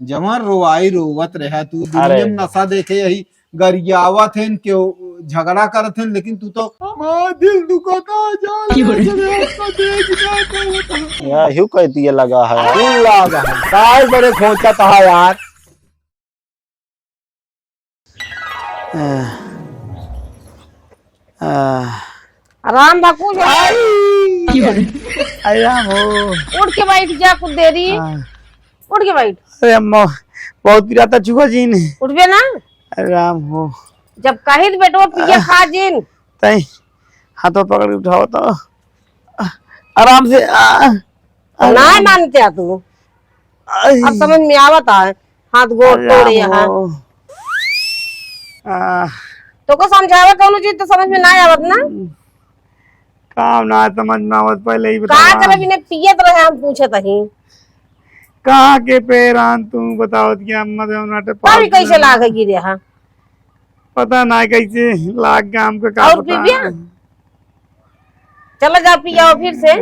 जवन रोवाई रोवत रहा तू अरे दुनिया में नशा देखे यही गरियावत है क्यों झगड़ा करत है लेकिन तू तो मां दिल दुखता यही कहती है लगा है लगा है काय बड़े खोचा था यार। आराम बाकू आराम हो। उठ के बैठ जा कुछ देरी उठ के बैठ। अरे अम्मा बहुत पिराता चुका जीन उठबे ना आराम हो। जब कहीं बेटो पिए खा जिन तई हाथों पकड़ के उठाओ तो आराम से ना मानते आ तू अब समझ में आवता है हाथ गोड़ तोड़े यहाँ तो को समझावा कौन चीज तो समझ में ना आवत ना काम ना समझ में आवत पहले ही का करे बिना पियत रहे हम पूछत ही कहाँ के पेरान तू बताओ क्या मत पानी कैसे लागे गिरे हाँ पता ना कैसे लाग गया हमको का और पता। पिया चला जा पियाओ फिर से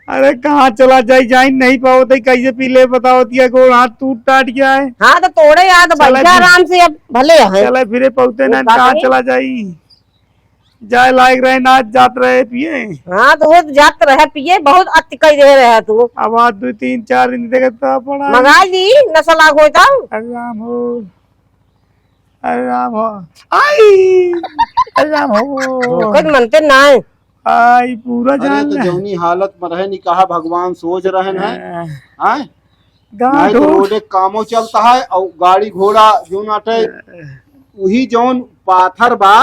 अरे कहाँ चला जाई नहीं पाओ तो कैसे पी ले बताओ दिया गोड़ हाथ टूट टाट गया है। हाँ तो तोड़े याद बैठा आराम से अब भले है चला फिरे पहुंचते ना कहाँ चला जाई जाए लायक रहे ना जात रहे पिए। हाँ तो वो जात रहे पिए बहुत अति कह दे रहे तू अब आज 2-3-4 दिन देखता पड़ा मंगा दी नशा लाग होता आराम हो आराम हो आई आराम हो कुछ मनते ना आई पूरा जान तो जौनी हालत में रहे नहीं कहा भगवान सोच रहे हैं हैं गाँव तो रोड एक कामो चलता है और गाड़ी घोड़ा जो नाटे वही जौन पाथर बा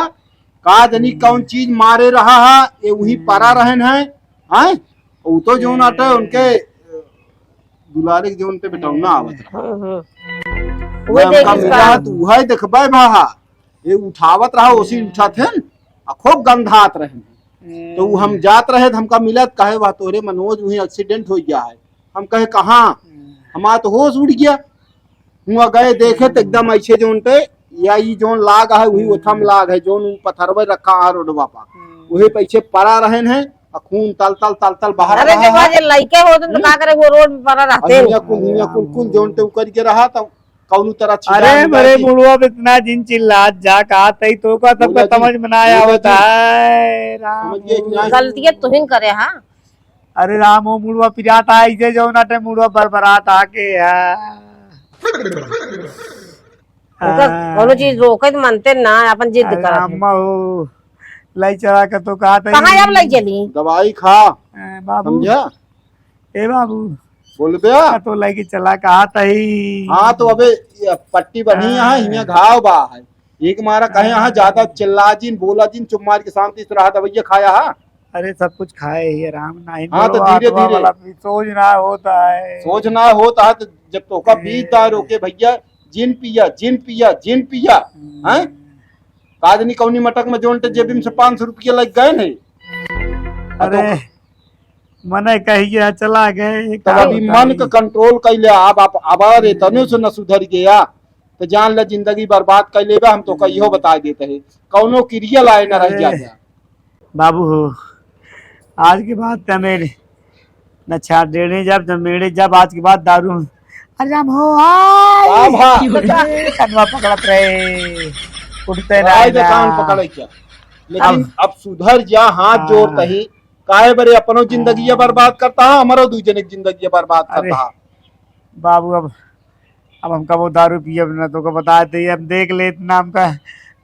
का जनी कौन चीज मारे रहा है ये वही परा रहन है हैं वो तो जो नाटे उनके दुलारे जो उन पे बिटौना आवत वो देख इसका वही देखबे भाहा ये उठावत रहा उसी उठात है खूब गंधात रहे तो हम जात रहे हमका मिलत कहे वह तोरे मनोज वही एक्सीडेंट हो गया है हम कहे कहाँ हमारा तो होश उड़ गया हुआ गए देखे तो एकदम ऐसे जो उनपे या ये जोन लाग है वही उथम लाग है जोन पत्थरवे रखा है रोडवा पा वही पीछे पड़ा रहे हैं खून तल तल तल तल बाहर अरे जब आज लड़के होते तो का करे वो रोड पे पड़ा रहते कुल जोन ते कर के रहा तो कौन तरह अरे बड़े मुड़ुआ पे इतना जिन चिल्ला जा कहा तई तो का सबका समझ में ना आया होता है गलतियां तुहिन करे हाँ अरे राम हो मुड़ुआ पिराता ऐसे जो नाटे मुड़ुआ बरबरात आके कोनो चीज रोके तो मनते ना अपन जिद कर अम्मा हो लाई चला के तो कहा था कहाँ अब लाई चली दवाई खा बाबू समझा ए बाबू बोल बे तो लाई के चला कहा था हाँ तो अबे पट्टी बनी है हिया घाव बा है एक मारा कहे यहाँ ज्यादा चिल्ला जिन बोला जिन चुप मार के शांति से रहा दवाइया खाया है अरे सब कुछ खाए ही राम नहीं हाँ तो धीरे धीरे सोचना होता है सोचना होता है तो जब तो का बीता रोके भैया जिन पिया जिन पिया जिन पिया हैं कादनी कौनी मटक में जोन जेब में से 500 रुपया लग गए नहीं अरे मने कहिए चला गए तो अभी मन का कंट्रोल कर ले अब आबार तने से न सुधर गया तो जान ले जिंदगी बर्बाद कर लेबा हम तो कहियो बता देते हैं कौनो क्रिया लाए न रह जा बाबू हो आज के बाद तमेरे न छाड़ देने जब मेरे जब आज के बाद दारू आराम हो कनवा पकड़त रहे उठते कान पकड़े क्या लेकिन अब सुधर जा हाथ जोड़ता ही काहे बरे अपनो जिंदगी बर्बाद करता है हमारो दूसरे की जिंदगी बर्बाद करता है बाबू अब हमका वो दारू पिए ना तो बताते अब देख ले इतना हमका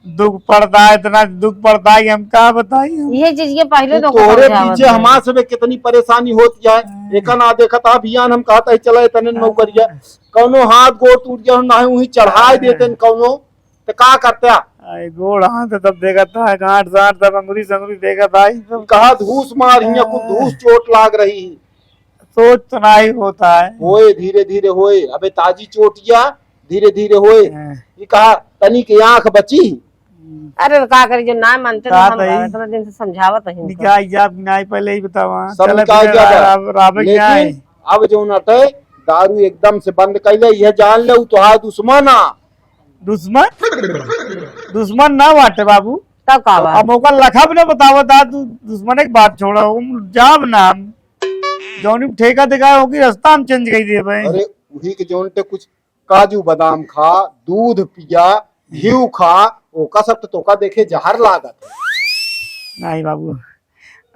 दुख पड़ता है इतना दुख पड़ता है हम क्या बताइए ये चीज के पहले तो तोरे पीछे हमारे से कितनी परेशानी होती है एक ना देखा था अभियान हम कहता है चला तने नौकरिया कौनो हाथ गोड़ टूट गया ना वही चढ़ाई देते कौनो तो का करते गोड़ हाथ तब देखा था गांठ साठ तब अंगुरी संगुरी देखा था कहा धूस मार कुछ धूस चोट लाग रही सोच तो ना ही होता है होए धीरे धीरे होए अबे ताजी चोटिया धीरे धीरे होए ये कहा तनी की आंख बची अरे का करे जो ना मानते तो हम इतना दिन से समझावत है क्या जब नहीं पहले ही बतावा लेकिन अब जो नटे दारू एकदम से बंद कर ले यह जान ले तो है दुश्मन दुश्मन ना बाटे बाबू तब का अब मौका लखा भी ना बतावा था तू दुश्मन एक बात छोड़ा जाब ना जौनी ठेका दिखाया होगी रास्ता हम चेंज कर दिए भाई अरे वही के जोनते कुछ काजू बादाम खा, दूध पिया, घी खा, ओका सब तो तोका देखे जहर लागत। नहीं बाबू,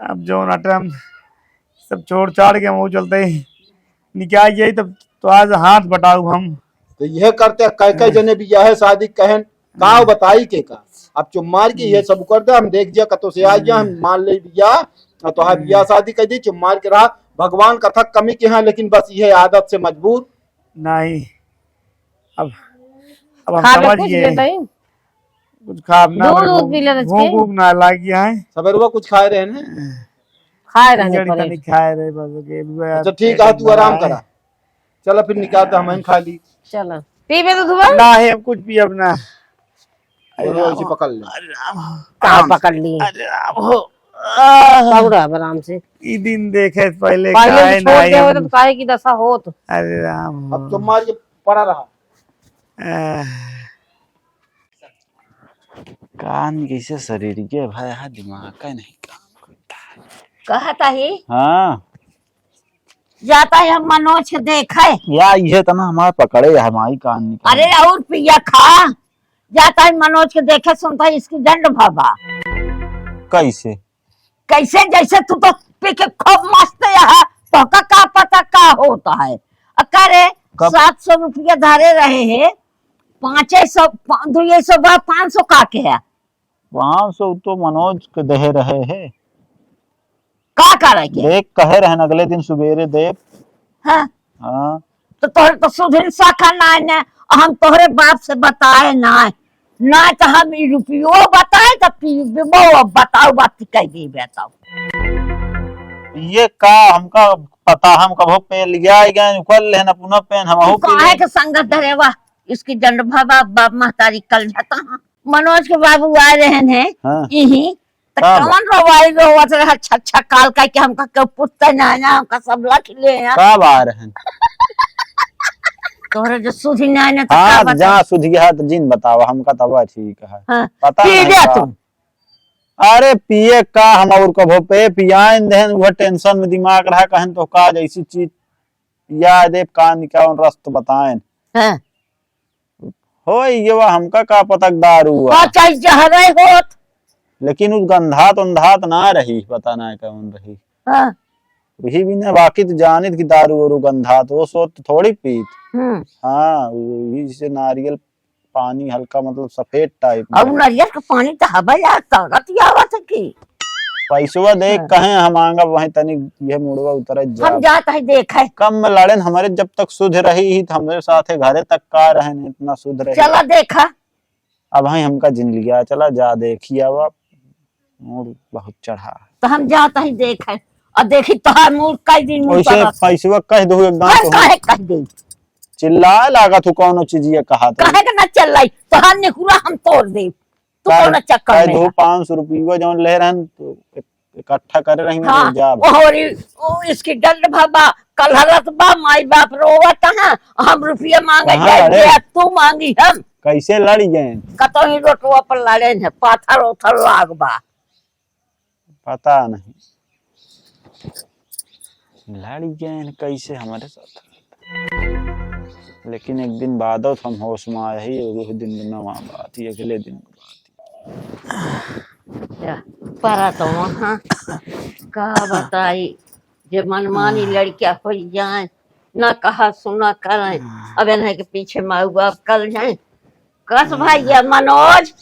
अब जो नाटे हम सब छोड़ छाड़ के हम वो चलते निकाह यही तब तो आज हाथ बटाऊ हम। तो यह करते कह कह जने भी यह शादी कहन का बताई के का। अब चुम मार के ये सब कर दे, हम देख जा कतो से आ गया, हम मान ले बिया तो हाँ बिया शादी कर दी, चुम मार के रहा। भगवान कथा कमी के हैं, लेकिन बस यह आदत से मजबूर। नहीं अब हम खा लो समझ कुछ गए, बेटा, कुछ खा ना दूध पी ले रच के। भूख ना लगी है। सवेरवा कुछ खाए रहे ना? खाए रहने खिचड़ी पड़े। तनी खाए रहे बस के। अच्छा ठीक है, तू आराम करा। चलो फिर निकाह तो हम खा ली। चलो पी बे तो धुआ ना है अब कुछ भी अपना। ऐसे पकड़ ले। अरे राम, कहाँ पकड़ ली, अरे राम हो। पकड़ा आराम से। ई दिन देखे पहले पहले खाए भी छोड़ नहीं दे हम। तो काहे की दशा होत। अरे राम हो। अब चुम मार के पड़ा रहा। कान कैसे शरीर के भाई, हाँ दिमाग का नहीं काम करता। कहता ही हाँ जाता है हम मनोज के देखे। या ये तो ना हमारे पकड़े है हमारी कान निकाल। अरे और पिया खा, जाता है मनोज के देखे, सुनता है इसकी दंड भाबा। कैसे? कैसे? जैसे तू तो पी के खूब मस्त है, तो का पता का होता है। अरे कब? 700 रुपया धारे रहे है, 500 500 का के है। 500 तो मनोज के दे रहे है। का करेंगे? देख कहे रहे अगले दिन सवेरे देव। हाँ हाँ तो तोहरे तो सुधीर शाखा ना है ना, हम तोहरे बाप से बताए ना तो हम रुपयो बताए तो पीबो बताओ बात कह दी बताओ। ये का हमका पता, हम कभो पे लिया गए कल लेना पुनः पेन हम हो काहे के संगत धरेवा, इसकी दंड भाबा बाप महतारी कल जाता। हाँ मनोज के बाबू आए रहे हैं हाँ। यही तो हाँ। कौन रोवाई रोवत रहा छक्छा काल का कि हमका के पुत्ता ना ना हमका सब लख ले हैं। कब आ रहे हैं? तोहरे जो सुधी ना ना तो का हाँ बता। जहाँ सुधिया तो जिन बतावा हमका तब ठीक है। हाँ पता पी नहीं ले का। तुम। अरे पिए का हम और कभो पे पियान देहन वह टेंशन में दिमाग रहा कहन तो का जैसी चीज पिया दे का निकाल रस्त बताएं हाँ हो ये वह हमका का पता दारू हुआ। चाहे जहरे होत। लेकिन उस गंधात ना रही, पता ना कौन रही। हाँ वही भी ना बाकी तो जानित की दारू और गंधात वो सो तो थोड़ी पीत। हाँ वही से नारियल पानी हल्का मतलब सफेद टाइप और नारियल का पानी तो हवा यार ताकत आवत है की। पैसवा देख कहे हम आंगा वही तनी ये मुड़वा उतर जा। हम जाता है देखे। कम में लड़न हमारे जब तक शुद्ध रही ही हमारे साथे घरे तक का रहे इतना शुद्ध रहे। चला देखा। अब वही हमका जिन लिया चला जा देखिए अब बहुत चढ़ा। तो हम जाता ही देखे और देखी तोहार मुंह कई दिन मुंह वैसे पर पैसवा कह दो एकदम तो काहे कह दे चिल्ला लगा तू कौन चीज ये कहा था काहे के ना चल रही तोहार निकुरा हम तोड़ दे तू कौन चक्कर में है? 500 रुपया जो ले रहन तो इकट्ठा कर रही हैं हाँ जा ओ इसकी दंड भाबा कल हरत बा माई बाप रोवत है हम रुपया मांगे कहाँ जाए लड़े? तू मांगी हम कैसे लड़ गए कतो ही रोटवा पर लड़े है पाथर ओथर लाग बा। पता नहीं लड़ गए कैसे हमारे साथ। लेकिन एक दिन बाद हम होश में आए ही एक दिन नवा बात ही अगले दिन पर तो वहाँ का बताई जे मनमानी लड़कियां हो जाए ना कहा सुना करें अब इन्हें के पीछे माऊ बाप कर जाए। कस भाई ये मनोज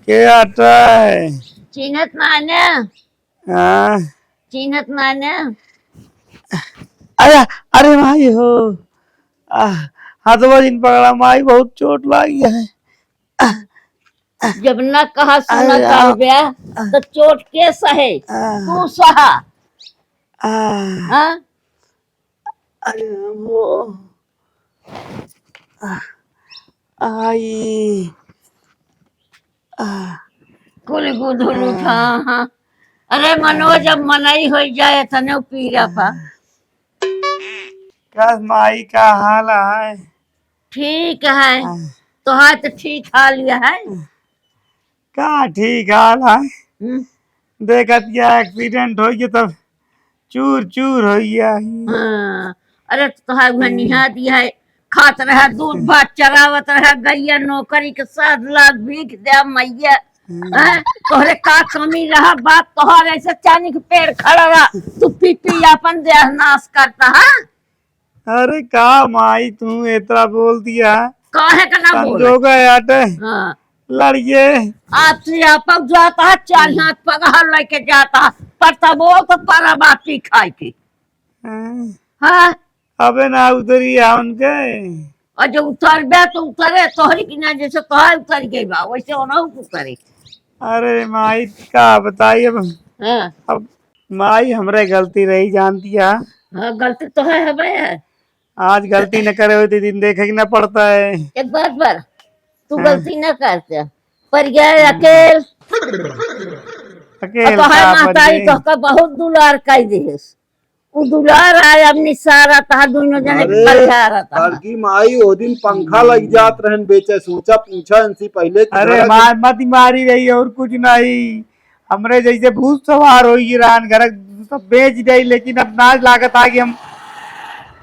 के आता है? चीनत नाने हाँ? चीनत नाने अरे अरे भाई हो हाथवा जिन पकड़ा माई बहुत चोट लगी है। जब न कहा सुना अरे कर बे तो चोट के सहे तू सहा। हाँ अरे वो आई कुल गुदुल उठा। हाँ अरे मनोज अब मनाई हो जाए तने पीरा पा क्या माई का हाल है? ठीक है तो हाँ तो ठीक हाल यह है। का ठीक हाल है? हम्म, देखत क्या एक्सीडेंट हो गया तब चूर चूर हो गया। हाँ, अरे तोहार उहे निहा दिया है, खात रहा दूध भात चरावत रहा गैया, नौकरी के 7 लाख भीख दे मैया। हैं? तोहरे का कमी रहा, बाप तोहर ऐसे चानी के पेड़ खड़ा रहा, तू पी पी अपन देह नाश करता है। अरे का माई तू इतना बोल दिया, काहे का ना बोले? समझो गए आटे हाँ, लड़िए। आपसे आप जाता है, 4 हाथ पगार लेके जाता है, पर तब वो तो परा बाटी खाए की। हाँ, अबे ना उतरी है उनके। और जो उतर बे तो उतरे, तोहरी की ना जैसे तोहर उतर गई बा वैसे होना उतरे। अरे माई का बताइए हाँ, अब माई हमरे गलती रही जानती है। हाँ गलती तो है हमें। आज गलती न करे हुए दिन देखे कि न पड़ता है। एक बात पर तू गलती न करते, पर गए अकेल अकेले तो है महतारी तो का बहुत दुलार कर देस, उ दुलार आए अपनी सारा तहा दोनों जने अरे कलहा रहता। बड़की माई ओ दिन पंखा लग जात रहन बेचे, सोचा पूछा इनसे पहले कि अरे घर मार मत मारी रही और कुछ नहीं, हमरे जैसे भूत सवार हो रान घर सब बेच गई, लेकिन अब नाज लागत आ कि हम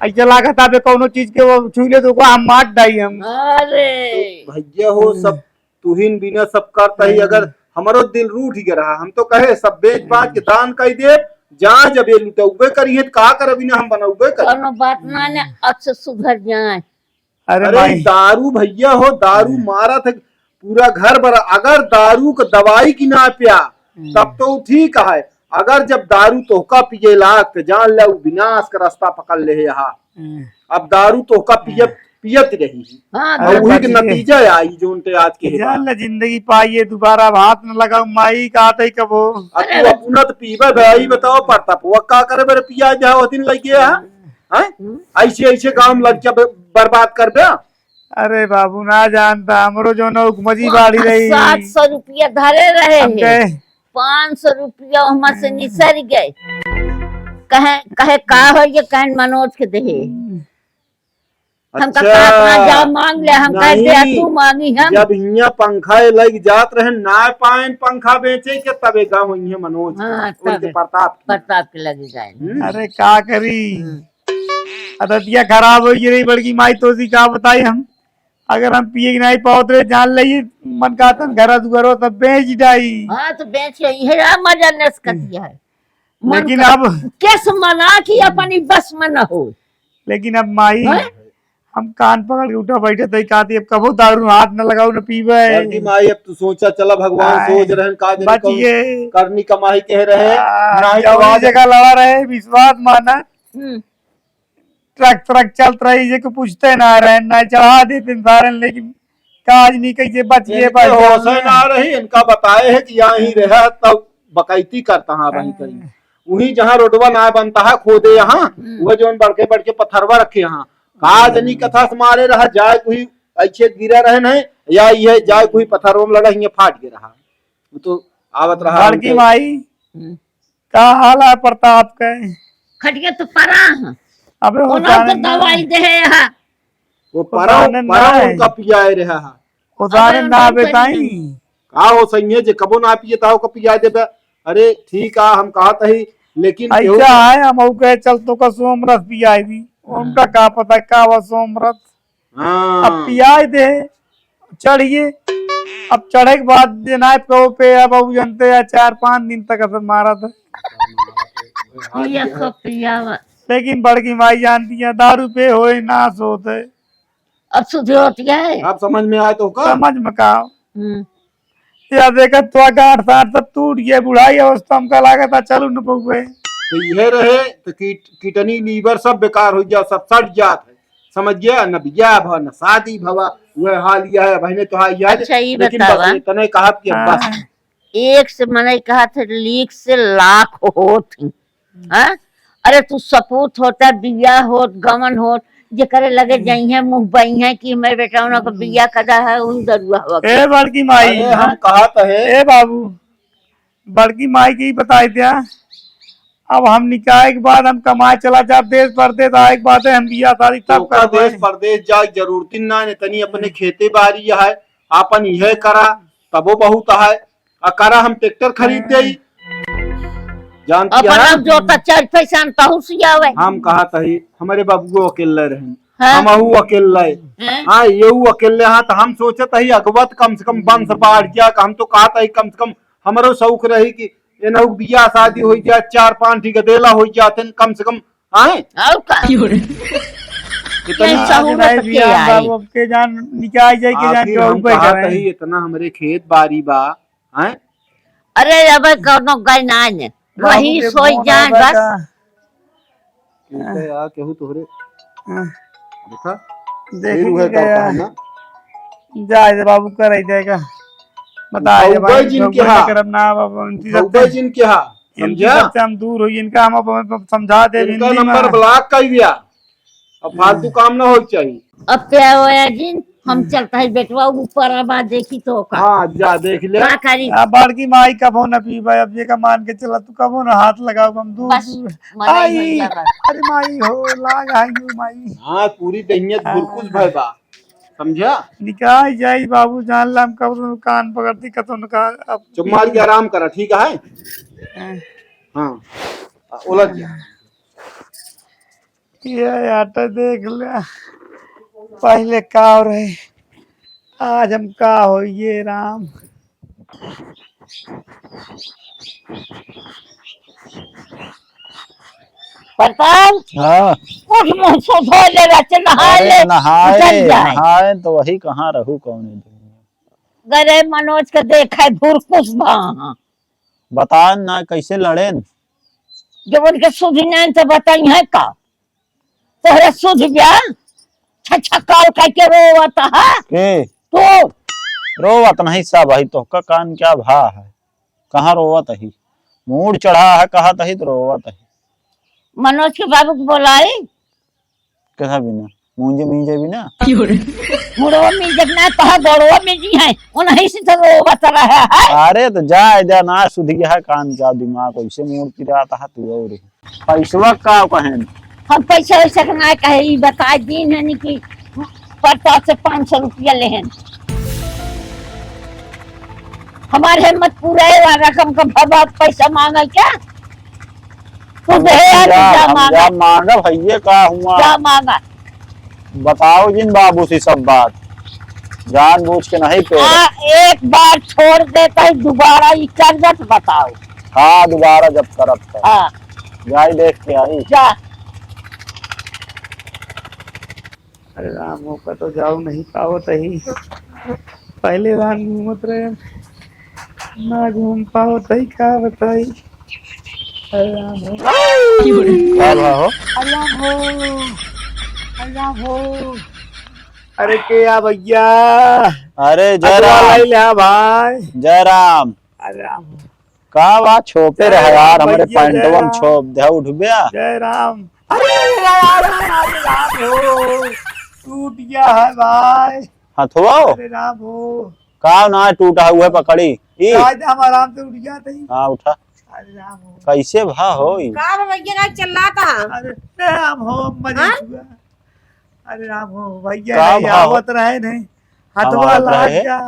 ऐसा लागत आबे कोनो चीज के वो छूले तो को हम मार डाई हम। अरे भैया हो सब तुहिन बिना सब करता ही, अगर हमारो दिल रूठ ही रहा, हम तो कहे सब बेच बाच के दान कर दे, जहाँ जब ये लुटौबे करिए तो का कर बिना हम बनौबे कर। कोनो बात ना ने अच्छे सुधर जाए। अरे अरे माई दारू भैया हो, दारू मारा था पूरा घर भरा, अगर दारू को दवाई की ना पिया तब तो ठीक है, अगर जब दारू तोहका पिए लाग तो जान ले विनाश का रास्ता पकड़ ले यहाँ। अब दारू तोहका पियत रही हाँ, और वही के बचिए। नतीजा आई जो उनते आज के जान ले जिंदगी पाइए दोबारा हाथ न लगाऊ माई का आते ही कबो। अब तू अपना तो पीबे भाई बताओ पड़ता पुआ का करे मेरे पिया जाओ दिन लगे हैं ऐसे ऐसे गांव में लग के बर्बाद कर बे। अरे बाबू ना जानता हमरो जो न मजी बाड़ी रही 700 रुपया धरे रहे अब हैं, के 500 रुपया वहां से निसर गए। कहे कहे का हो ये कहन मनोज के दे, हम अच्छा, कहा अपना जा मांग ले, हम कह दे नहीं, तू मांगी हम। जब यहाँ पंखा लग जात रहे ना पाइन पंखा बेचे के तबे गाँव यहाँ मनोज हाँ, उनके तबे। प्रताप की। प्रताप के लगे गए। अरे का करी अदतिया खराब हो रही बड़की माई तो सी का बताई हम, अगर हम पिए नहीं पाओ जान ली मन का तन घर दुआरो तब बेच जाई। हाँ तो बेच ये मजा नस कटिया है, लेकिन अब किस मना की अपनी बस में न हो। लेकिन अब माई हैं? हम कान पकड़ के उठा बैठे तो कहती अब कबो दारू हाथ न लगाओ न पीबे। बड़की माई अब तू सोचा चला भगवान आए, सोच रहे का जाने कौन बचिए करनी कमाई कह रहे नहीं तो जौनी आज जगह लड़ा रहे विश्वास माना हम्म, ट्रक ट्रक चलत रही जे को पूछते ना रहे ना चढ़ा देते सारे, लेकिन काज नहीं कैसे बचिए इनके होश ही ना रही, इनका बताए है कि यहाँ ही रहा तब बकैती करता है वही कहीं वही जहाँ रोडवा ना बनता है खोदे यहाँ वह जो बड़के बड़के पत्थरवा रखे यहाँ काज नहीं कथा से मारे रहा जाए कोई ऐसे गिरा रहे नहीं या ये जाए कोई पत्थरवा में लड़ा ये फाट गया रहा वो तो आवत रहा बड़की उनके। माई हम्म। का हाल है प्रताप के। खटिया तो परा है, अबे हो ओना तो दवाई दे यहाँ। वो परम उदाहरण ना परम है। उनका पिया रहा है उदाहरण ना अबे बताई का हो सही है जे कबो ना पिए ताओ का पिया देबे। अरे ठीक है हम कहत ही लेकिन केहू- ऐसा है हम के चल तो का सोमरस पियाई दी उनका का पता का वो सोमरस अब हाँ पियाई दे चढ़िए। अब चढ़े के बाद देना कहो पे अब अब जनते या 4-5 दिन तक असर मारा था, पिया को पियावा। लेकिन बड़की माई जानती है दारू पे होए नाश होते। अब सुधे होती है। आप समझ में आए तो का समझ में का हम्म, या देखा तो गांठ साठ सब टूट गए, बुढ़ाई अवस्था में का लागत है चलू न पहुए। तो यह रहे तो किडनी लीवर सब बेकार हो जा सब सट जात है समझ गया न बिया भव न शादी भवा वह हाल यह है बहने तो हाल याद अच्छा, ये लेकिन बतावा। बस इतने कहा कि अब बस एक से मैंने कहा था लीक से लाख होत हाँ? अरे तू सपूत होता बिया होत गमन होत जे करे लगे जाई है मुंह बई है कि मेरे बेटा उन को बिया कदा है उन दरुआ हुआ ए बड़की माई अरे हम कहा तो है ए बाबू बड़की माई की बताई दिया। अब हम निकाह के बाद हम कमाए चला जा देश परदेश आए के बाद हम बिया शादी तब का कर देश परदेश जा जरूरत ना ने तनी अपने खेते बाड़ी है अपन यह करा तबो बहुत है करा हम ट्रैक्टर खरीद दे जानती अपन है अब जो तो 4 पैसा में पहुंच आवे हम कहा तही हमारे बाबू अकेले रहे हाँ। हम अकेले हैं? हाँ ये अकेले हाँ तो हम सोचत ही अगवत कम से कम वंश बाढ़ गया हम तो कहा था कम से कम हमारो शौक रही कि एना बियाह शादी हो जाए 4-5 गदेला हो जाते कम से कम आए और का इतना नहीं, सहूलत नहीं के बिया आई। बाबू अब के जान निकाल जाए के जान आखिर के हम ऊपर कहा करे तही इतना हमारे खेत बाड़ी बा हैं अरे अब कोनो गई ना ने वही सोई जाए बस यार केहू तोहरे देखा देख फिर वह करता है ना जाए दे बाबू कर ही देगा बता दे भौगोल जिनके हाँ। करब ना बाबू इनकी भौगोल जिनके हाँ समझा सबसे हम दूर हुई इनका हम अब समझा दे इनका हिंदी नंबर में ब्लॉक कर दिया अब फालतू काम ना हो चाहिए अब क्या होया जिन हम चलता है बेटवा ऊपर अब देखी तो का हाँ जा देख ले का करी आ बड़की माई कब हो ना पी भाई अब ये का मान के चला तू कब हो ना हाथ लगाओ हम दूर बस दूर मनाई आई होई जाबा। अरे माई हो लाग आई माई हाँ पूरी दहियत भुरकुस भाई बा समझा निकाल जाई बाबू जान ला हम कब कान पकड़ती कतो का अब चुप मार के आराम करा ठीक है हाँ उलझ गया ये आटा देख ले पहले का हो रहे आज हम का हो ये राम प्रताप हाँ उठ मुंह से धो ले रच नहा ले अरे नहाए चल जाए नहाए तो वही कहाँ रहू कौन गरे मनोज के देखा भूरकुस भा बता ना कैसे लड़े न? जब उनके सुध नहीं तो बताई है का तोहरे सुध ब्या छछकाल करके रोवता है के तो रोवत नहीं सा भाई तो का कान क्या भा है कहाँ रोवत ही मूड चढ़ा है कहा तही तो रोवत ही मनोज के बाबू को बोलाई कैसा बिना मुझे मीजे बिना मुड़वा में जब ना कहा बड़वा में जी है उन्हीं से तो रोवत रहा है अरे तो जा जा ना सुध गया है कान क्या दिमाग ऐसे मूड पिरा था तू और पैसवा का कहें हम पैसा वैसा के ना कहे ई बता दिन है कि प्रताप से 500 रुपया लेहन हमारे हिम्मत पूरा है रकम का भवा पैसा मांगा क्या तू दे यार जा मांगा मांगा भैया का हुआ जा मांगा बताओ जिन बाबू से सब बात जान बूझ के नहीं पे एक बार छोड़ देता है दोबारा ये कर्जत बताओ हाँ दोबारा जब करब तो हाँ जाई देख के आई जा अरे राम हो का तो जाओ नहीं पाओ तही पहले राम घूमत रहे ना घूम पाओ तही का बताई अरे राम हो क्या भा हो अरे राम हो अरे राम हो अरे के या भैया अरे जय अरे राम ले भाई जय राम अरे राम हो का बात छोपे रहे यार हमारे भैया, जय पैंटवा में राम। छोप दे उठ गया जय राम अरे अरे राम हो टूट गया है भाई हथुआ अरे राम हो का ना टूटा हुआ है पकड़ी ई आज हम आराम से उठ गया था हाँ उठा अरे राम हो कैसे भा हो ई? का भैया का चल रहा था अरे राम हो मजे हुआ अरे राम हो भैया का नहीं भाव? आवत रहे नहीं हथवा आवत लाग रहे? गया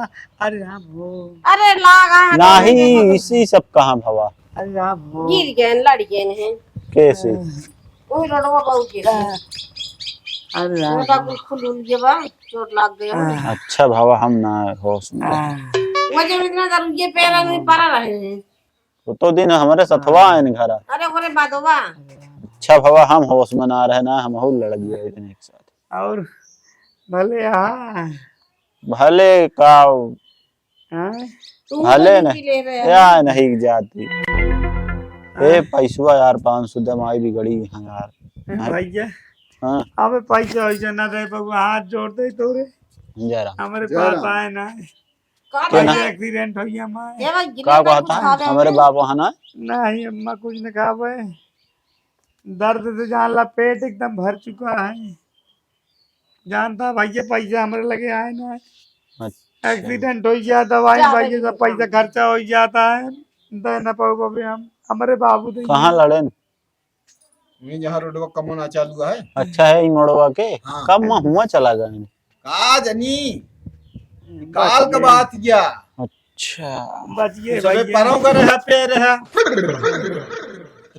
अरे राम हो अरे लागा है नहीं इसी सब कहाँ भवा अरे राम हो गिर गए लड़ गए हैं कैसे वही रोडवा बहुत गिर अरे राम मोटा कुछ खुल गया बा चोट लग गया अच्छा भवा हम ना होश में वजह में इतना दरुजे पैरा नहीं पारा रहे हैं तो दिन हमारे सथवा है घर अरे ओरे बादोबा अच्छा भवा हम होश में ना रहे ना हम हो लड़ गए इतने एक साथ और भले हाँ भले का हाँ? तू भले तो नहीं ले रहे हैं या नहीं जाती ए पैसवा यार 500 दमाई भी गड़ी है यार भैया हाँ अबे पैसा वैसा ना दे बाबू हाथ जोड़ दे तोरे जरा हमारे पास आए ना का क्या ना? एक्सीडेंट हो गया माँ ये भाई का कहता है हमारे बाप वहाँ ना नहीं अम्मा कुछ न खावे दर्द से जान ला पेट एकदम भर चुका है जानता भैया पैसा हमारे लगे आए ना अच्छा एक्सीडेंट हो गया दवाई जा भैया भाई, सब पैसा खर्चा हो जाता है दे न पाओ बाबे हम हमारे बाबू दे कहाँ लड़े न? ये जहाँ रोडवा कमोना चालू है अच्छा है ई मोड़वा के हाँ। कब मैं हुआ चला गए का जनी काल का बात किया अच्छा बच गए सबे भैया परों का रहा पे रहा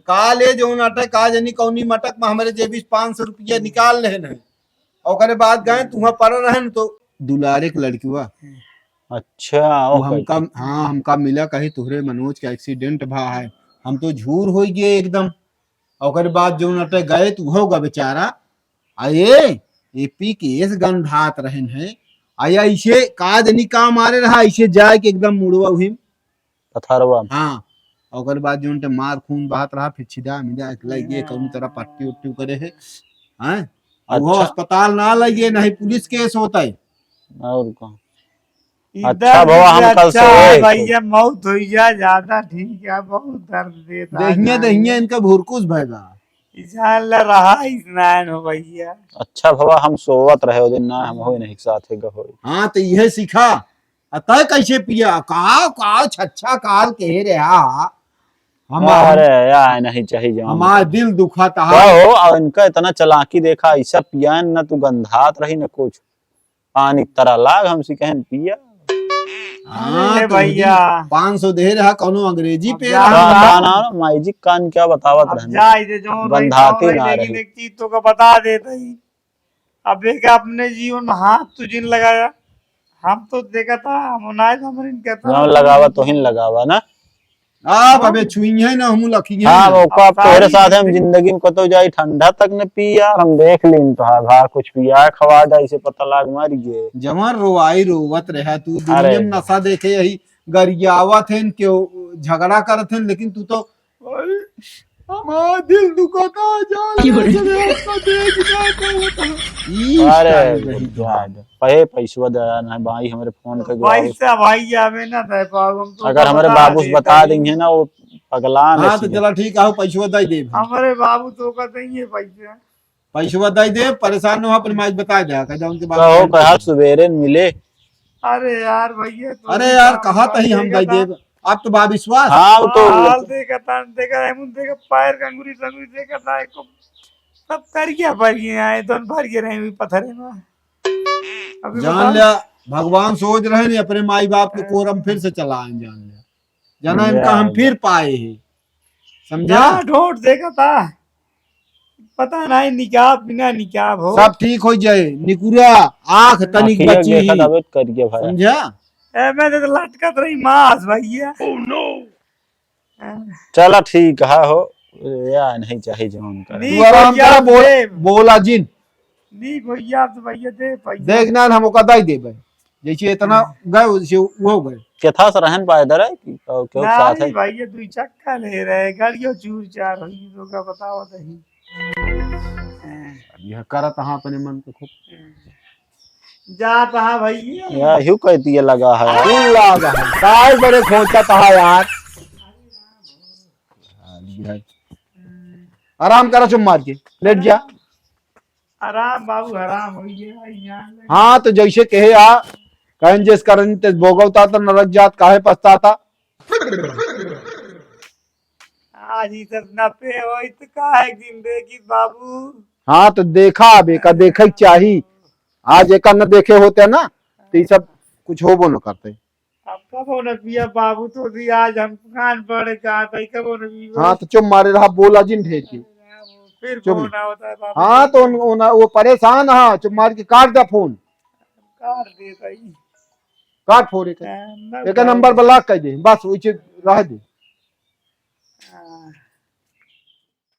का ले जो नाटक का जनी कौनी मटक में हमारे जेबी 500 रुपया निकाल रहे हैं और करे बाद गए तुम्हां पर रहन तो दुलारे के लड़की हुआ अच्छा वो ओ हमका हाँ हमका मिला कही तुहरे मनोज का एक्सीडेंट भा है हम तो झूर हो गए एकदम और करे बाद जो नाटक गए तो होगा बेचारा आये एपी केस गंधात रहन है आया इसे का जनी का मारे रहा इसे जाए के एकदम मुड़वा हुई पथरवा हाँ और बाद जो उनटे मार खून बहत रहा फिर छिदा मिदा लगे कौन तरह पट्टी उट्टी करे है हैं और वो अच्छा। अस्पताल ना लगे नहीं पुलिस केस होता है और कौन इधर अच्छा बाबा, हम भी कल अच्छा सोए है थे। भैया, मौत हुई जा ज्यादा ठीक है, बहुत दर्द देता है। दहिया दहिया इनका भुरकुस भैगा इंशाल्लाह रहा स्नान हो भैया। अच्छा बाबा हम सोवत रहे ओ दिन ना हम होई नहीं साथे गहोई हाँ तो यह सीखा अतः कैसे पिया का का छच्छा काल कह रहा अरे यार नहीं चाहिए जवान हमारा दिल दुखा था क्या हो और इनका इतना चालाकी देखा ऐसा पिया न तू गंधात रही न कुछ पानी की तरह लाग हमसे कहन पिया हाँ ले तो भैया। 500 दे रहा कौनो अंग्रेजी अब पे जा- रहा। गाना माइजिक कान क्या बतावत अब रहने जा इधर जो गंधाती ना लेकिन रही। एक चीज तो का बता देता ही, अब एक अपने जीवन में हाथ तो जिन लगाया, हम तो देखा था मुनाइद हमने कहता जौन लगावा तो हिन लगावा ना आप अबे छुई है ना हम लखी है हाँ ना। मौका अब तोहरे सारी साथ हम जिंदगी- जिंदगी में कतो जाई ठंडा तक ने पिया हम देख लीन तो घर कुछ पिया खवा जाई से पता लाग मार गए जवान रोवाई रोवत रहा तू अरे। दुनिया में नशा देखे यही गरियावत है क्यों झगड़ा करत है लेकिन तू तो हमारा दिल दुखता अरे पहे पैसवा दया ना भाई हमारे फोन का पैसा भैया में ना दे पाओ हम तो अगर हमारे बता बाबू से देता बता ही। देंगे ना वो पगला हाँ तो चला ठीक है पैसवा दे दे हमारे बाबू तो का देंगे पैसा। पैसवा दे दे परेशान न हो पर मैं बता दे कह उनके कहो बाद कहा सवेरे मिले अरे यार भैया तो अरे यार कहा ही हम दे दे आप तो बा विश्वास हाँ वो तो हाल देखा था, देखा एमुन देखा पैर का अंगुरी संगुरी देखा था एक सब कर गया भर गए आए दोन भर गए रहे हुई पत्थरे में। अभी जान बताओ। लिया भगवान सोच रहे नहीं अपने माई बाप के कोरम फिर से चलाएं जान लिया जाना इनका हम फिर पाए हैं समझा जहाँ ढोट देखा था पता नहीं निकाह बिना निकाह हो सब ठीक हो जाए निकुरा आंख तनिक आखिर बची देखा ही था वेट कर गया भाई समझा ए मैं तो लटकत रही मास भैया। चला ठीक है हो यार नहीं चाहिए जवान कर नी तू आराम भैया कर दे, बोला जिन नी भैया तो भैया दे पैसा। देखना हम ओका दई देबे जैसे इतना गए वैसे वो हो गए केथा से रहन पाए दर है कि क्यों साथ है नहीं भैया तू चक्का ले रहे गाड़ियों चूर चार हुई तो का बताओ नहीं। यह करत हां अपने मन को खूब जाता है भैया। यार ह्यू कहती है लगा है लागा है काय बड़े खोचा था यार आराम करो चुप मार के लेट जा आराम बाबू हराम हो गया यहाँ। हाँ तो जैसे कहे आ कहन जिस करन ते भोगवता तो नरक जात काहे पछताता आज ही सब न पे हो तो का एक दिन देखी बाबू। हाँ तो देखा अब एक देखे चाहिए आज एक न देखे होते ना तो ये सब कुछ होबो न करते अब कब हो न पिया बाबू तो भी आज हम कान पड़े चाहते ही कब हो न पिया। हाँ तो चुप मारे रहा बोला जिन ढेर के फिर चुप। फोन होता है बाबू। हाँ तो वो परेशान हाँ चुप मार के काट दे फोन काट देता ही। काट फोन एक न नंबर ब्लॉक कर दे बस वो रह दे